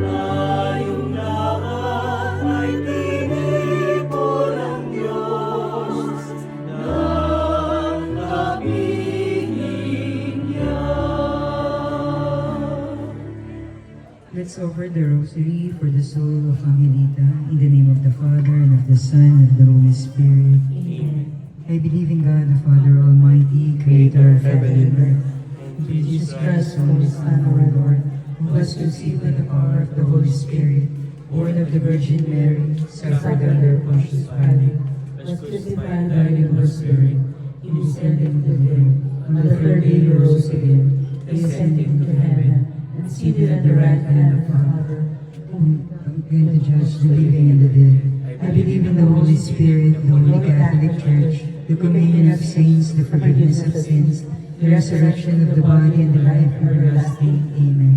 Tayong lahat ay tinipon ng Diyos ng Let's offer the rosary for the soul of Angelita, in the name of the Father, and of the Son, and of the Holy Spirit. Amen. I believe in God, the Father Almighty, creator of heaven and earth, and in Jesus Christ, only Son, our Lord, who was conceived by the power of the Holy Spirit, born of the Virgin Mary, suffered under Pontius Pilate, was crucified, died, and was buried. He descended into the dead. On the third day he rose again. He ascended into heaven, and seated at the right hand of the Father, whom going to judge the living and the dead. I believe in the Holy Spirit, the Holy Catholic Church, the communion of saints, the forgiveness of sins, the resurrection of the body, and the life everlasting. Amen.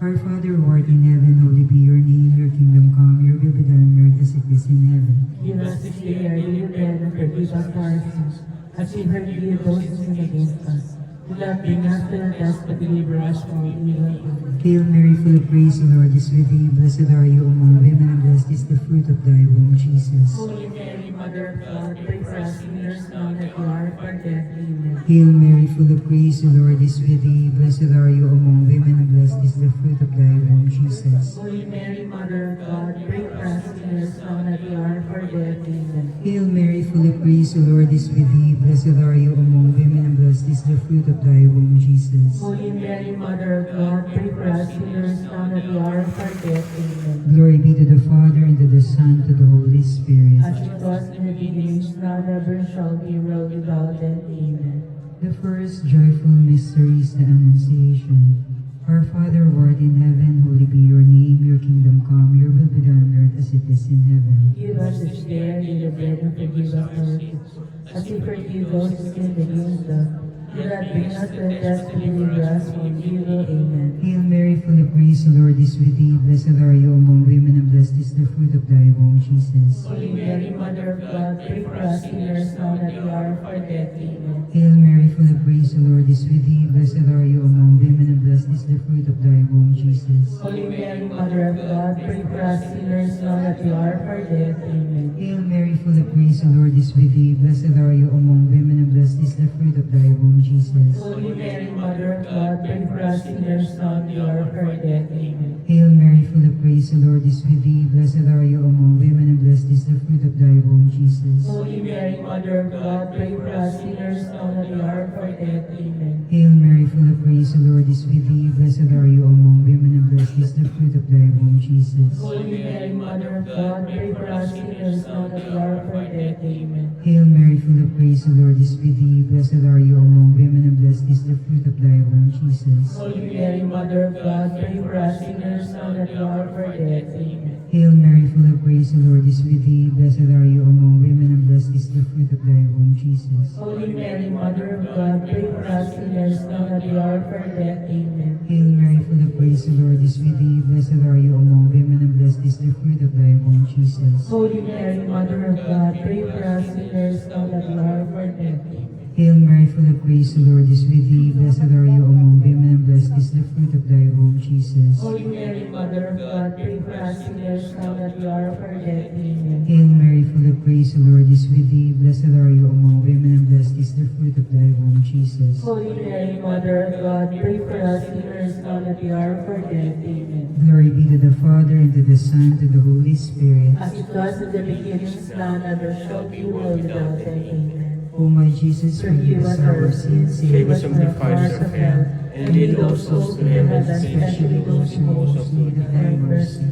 Our Father who art in heaven, holy be your name. Your kingdom come, your will be done on earth as it is in heaven. Give us this day our daily bread, and forgive us our sins, as we forgive those who sin against us. Do not bring us to the test, but deliver us from evil. Amen. Hail Mary, full of grace, the Lord is with thee. Blessed are you among women, and blessed is the fruit of thy womb, Jesus. Holy Mary, Mother of God, pray for us sinners now and at the hour of our death. Amen. Hail Mary, full of grace, the Lord is with thee. Blessed are you among women, and blessed is the fruit of thy womb, Jesus. Holy Mary, Mother of God, pray for us sinners now and at the hour of our death. Amen. Hail Mary, full of grace, the Lord is with thee. Blessed are you among women, and blessed is the fruit of thy womb, Jesus. Holy Mary, Mother of God, pray for us sinners now and at the hour of our death. Amen. Glory be to the Father, and to the Son, and to the Holy Spirit. As it was in the beginning, is now, and ever shall be, world without end. Amen. The first joyful mystery is the Annunciation. Our Father who art in heaven, holy be your name. Your kingdom come, your will be done on earth as it is in heaven. Give us this day our daily bread, and forgive us our sins, as we forgive those who sin against us. Do not bring us to the test, but deliver us from evil. Amen. Hail Mary, full of grace, the Lord is with thee. Blessed are you among women, and blessed is the fruit of thy womb, Jesus. Holy Mary, Mother of God, pray for us sinners now and at the hour of our death. Amen. Hail Mary, full of grace, the Lord is with thee. Blessed are you among women, and blessed is the fruit of thy womb, Jesus. Holy Mary, Mother of God, pray for us sinners now and at the hour of our death. Amen. Hail Mary, full of grace, the Lord is with thee. Blessed are you among women, and blessed is the fruit of thy womb, Jesus. Holy Mary, Mother of God, pray for us sinners now and at the hour of our death. Amen. Hail Mary, full of grace, the Lord is with thee. Blessed are you among women, and blessed is the fruit of thy womb, Jesus. Holy Mary, Mother of God, pray for us sinners now and at the hour of our death. Amen. Hail Mary, full of grace, the Lord is with thee. Blessed are you among women, and blessed is the fruit of thy womb, Jesus. Holy Mary, Mother of God, pray for us sinners now and at the hour of our death. Amen. Hail Mary, full of grace, the Lord is with thee. Blessed are you among women, and blessed is the fruit of thy womb, Jesus. Holy Mary, Mother of God, pray for us sinners now and at the hour of our death. Amen. Hail Mary, full of grace, the Lord is with thee. Blessed are you among women, and blessed is the fruit of thy womb, Jesus. Holy Mary, Mother of God, pray for us sinners now and at the hour of our death. Amen. Hail Mary, full of grace, the Lord is with thee. Blessed are you among women, and blessed is the fruit of thy womb, Jesus. Holy Mary, Mother of God, pray for us sinners now and at the hour of our death. Amen. Hail Mary, full of grace, the Lord is with thee. Blessed are you among women, and blessed is the fruit of thy womb, Jesus. Holy Mary, Mother of God, pray for us sinners now and at the hour of our death. Amen. Hail Mary, full of grace, the Lord is with thee. Blessed are you among women, and blessed is the fruit of thy womb, Jesus. Holy Mary, Mother of God, pray for us sinners now and at the hour of our death. Amen. Glory be to the Father, and to the Son, and to the Holy Spirit. As it was in the beginning, is now, and ever shall be, world without end. Amen. O my Jesus, forgive us our sins, Save us from the fires of hell, and lead all souls to heaven, especially those who most need of thy mercy.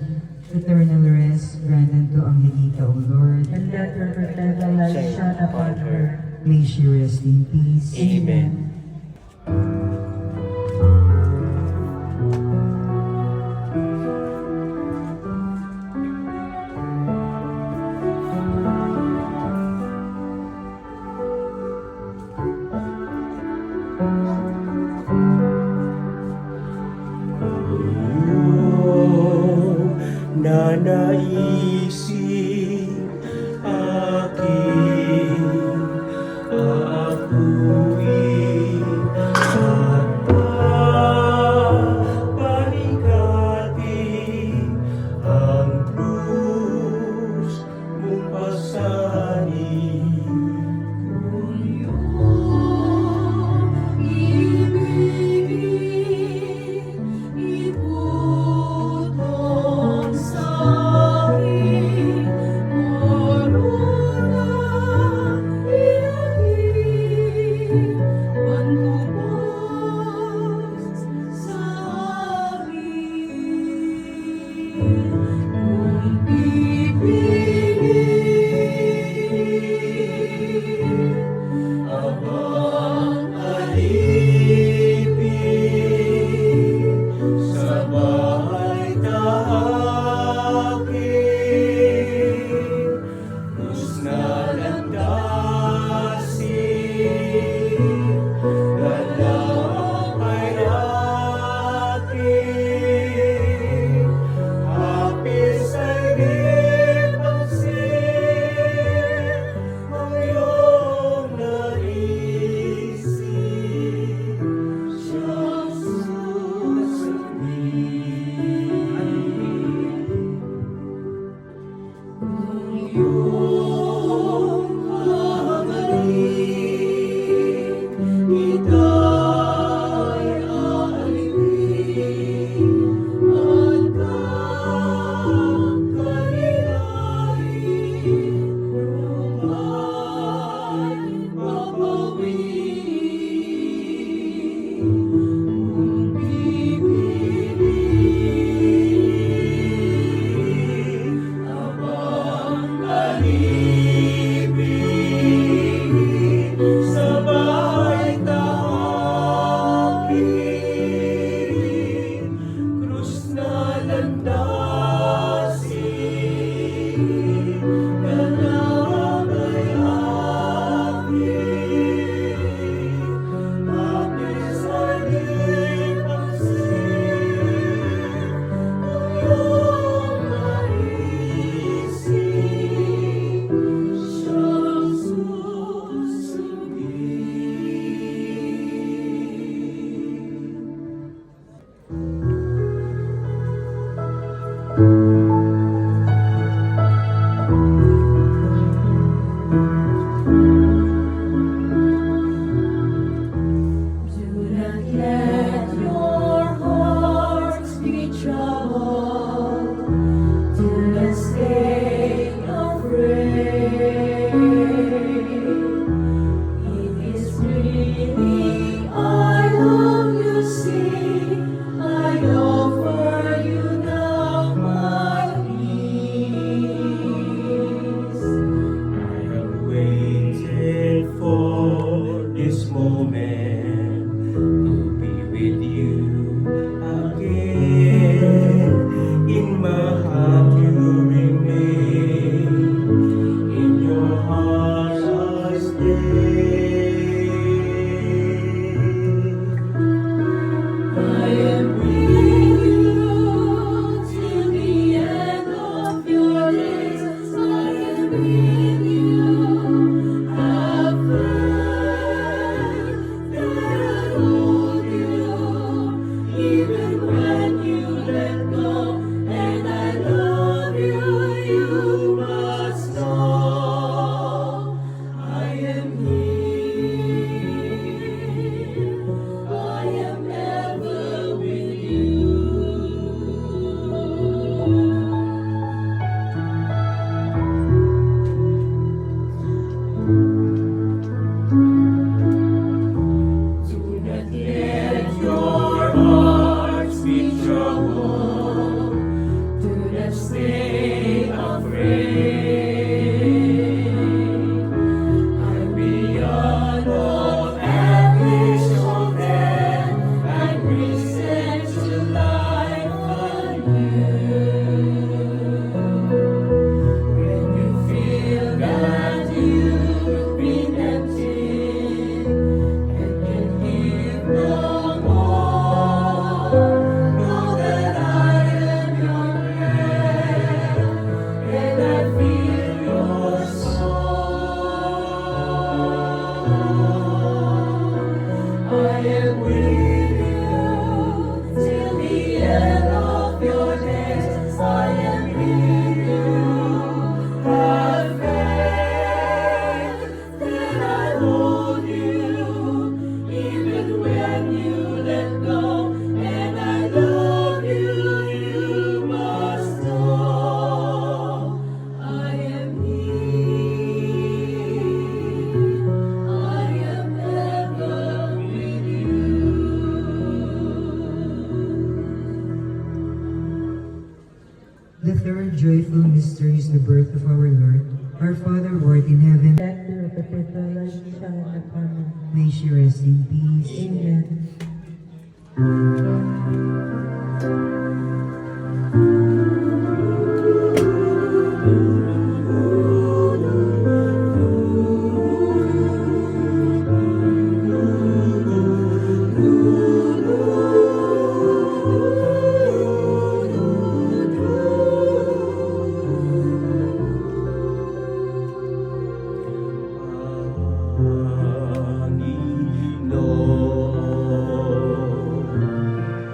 Eternal rest, grant unto Angelita, O Lord. And let her perpetual light shine upon her. May she rest in peace. Amen. Nanaisip aking aakuin. moment to be with you again. In my heart you remain, in your heart I stay. I am with you till the end of your days. I am with you. Have faith that I hold you, even when you let go. And I love you, you must know. I am here. I am ever with you. Do not let your hearts be troubled. Do not stay afraid. I'm beyond all anguish of them, and reset to life anew. When you feel that you've been empty and can give no more, know that I am your friend, and I feel your soul. I am with you till the end of your days. I am with you. Have faith that I hold you, even when you let go. And I love you, you must know. I am here. I am ever with you. The third joyful mystery is the birth of our Lord. Our Father who art in heaven, That your perpetual life shine upon me. may she rest in peace. Amen.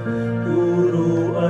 Panginoon,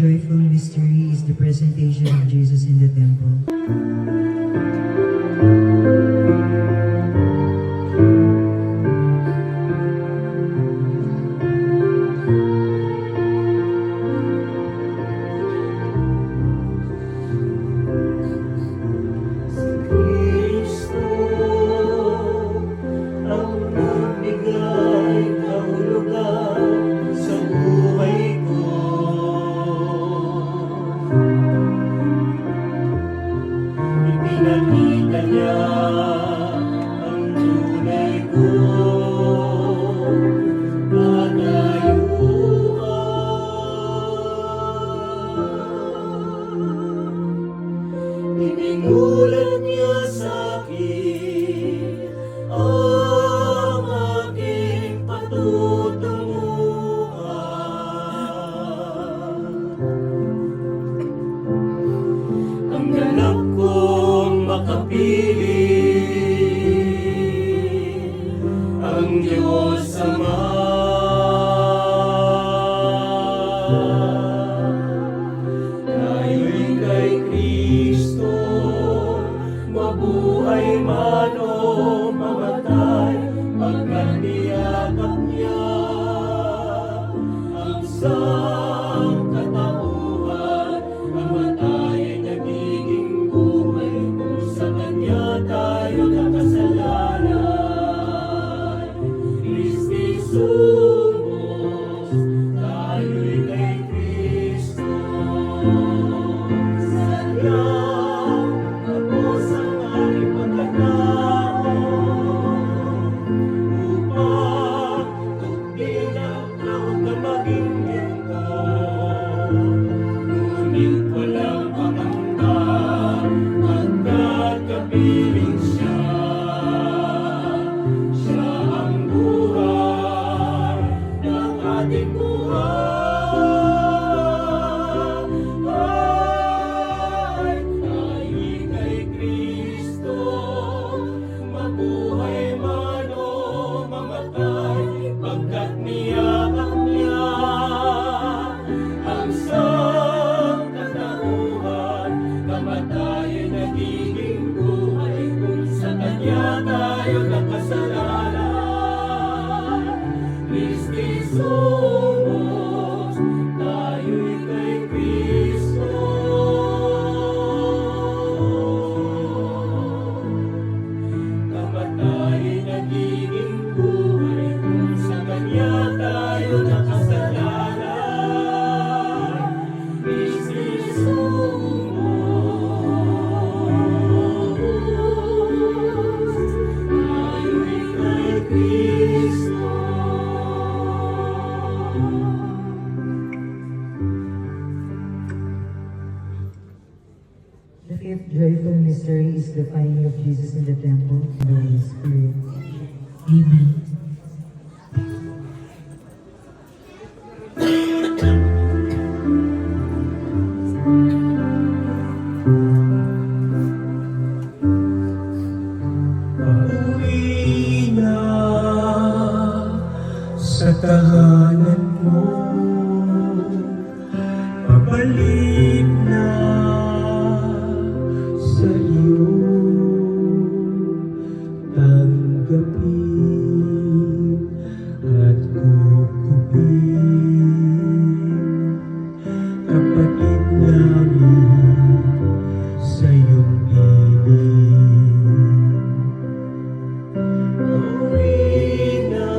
joyful mystery is the presentation of Jesus in the temple. Kristo ang nagbigay kahulugan sa buhay ko. Ipinakita niya ang tunay kong katayuan. Ibinulat niya sa akin ang aking patutunguhan. Ang ganap kong makapiling ang Diyos Ama. Tayo'y kay Kristo, mabuhay man o mamatay, pagkat niyakap niya ang sangkatauhan. Mamatay ay nagiging buhay, kung sa Kanya tayo nakasalanan. Kristi sumos, tayo'y kay Kristo. Sadyang tapos ang aking pagkatao, upang tugin ang tawag na maging lingkod. Ngunit walang pangamba, pagkat kapiling siya. Siya ang buhay ng ating buhay. Tayo'y kay Kristo, mabuhay man o mamatay, pagkat niyakap niya ang sangkatauhan. Kamatayan nagiging buhay, kung sa Kanya tayo nakasalanan. Kristi sumos, tayo'y kay Kristo. Kamatayan nagiging buhay, kung sa Kanya tayo nakasalanan. Kristi sumos, tayo'y kay Kristo. The fifth joyful mystery is the finding of Jesus in the temple and the Holy Spirit. Amen. Pauwi na sa tahanan mo, pabalik na sa iyo, tanggapin at kukupin, kapatid namin sa iyong piling. Pauwi na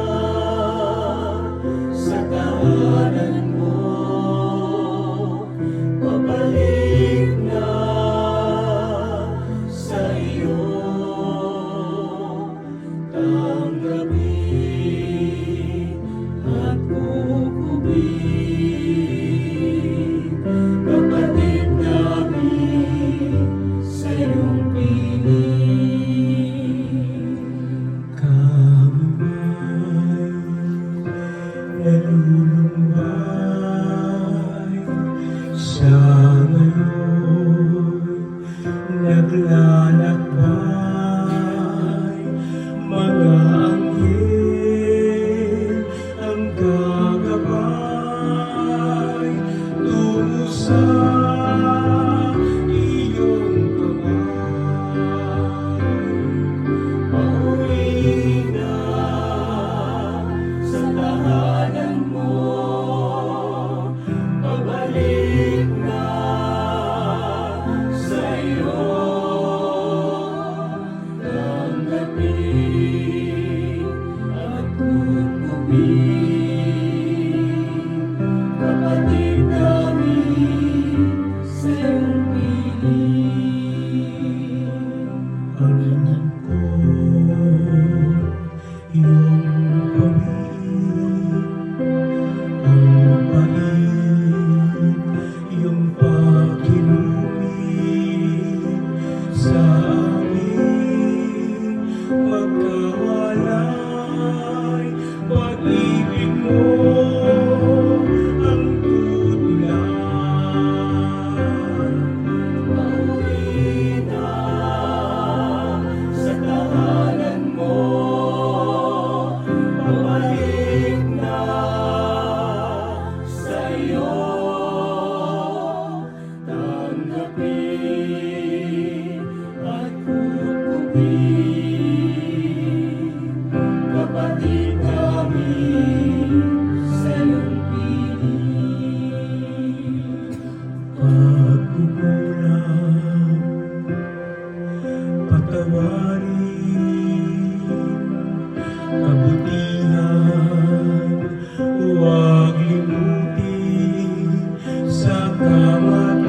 sa tahanan mo, pabalik na sa iyo, tanggapin at kukupin, kapatid namin sa iyong piling. Kami nalulumbay sa ngayon, naglalakbay, mga anghel ang gagabay tungo sa iyong kamay. Pauwi na sa tahanan mo, pabalik na sa'yo. Tanggapin at tutupin, kapatid namin sa iyong piling. Alam ko iyong pag-ibig, ang palit, iyong pagkinupit sa amin magkawalay. Pag-ibig mo ang tutulan. Pauwi na sa tahanan mo, pabalik na sa'yo. Tanggapin at tutupin, kapatid namin sa iyong piling. Pagkukulang, patawarin, kabutihan, huwag limutin sa kamatayan.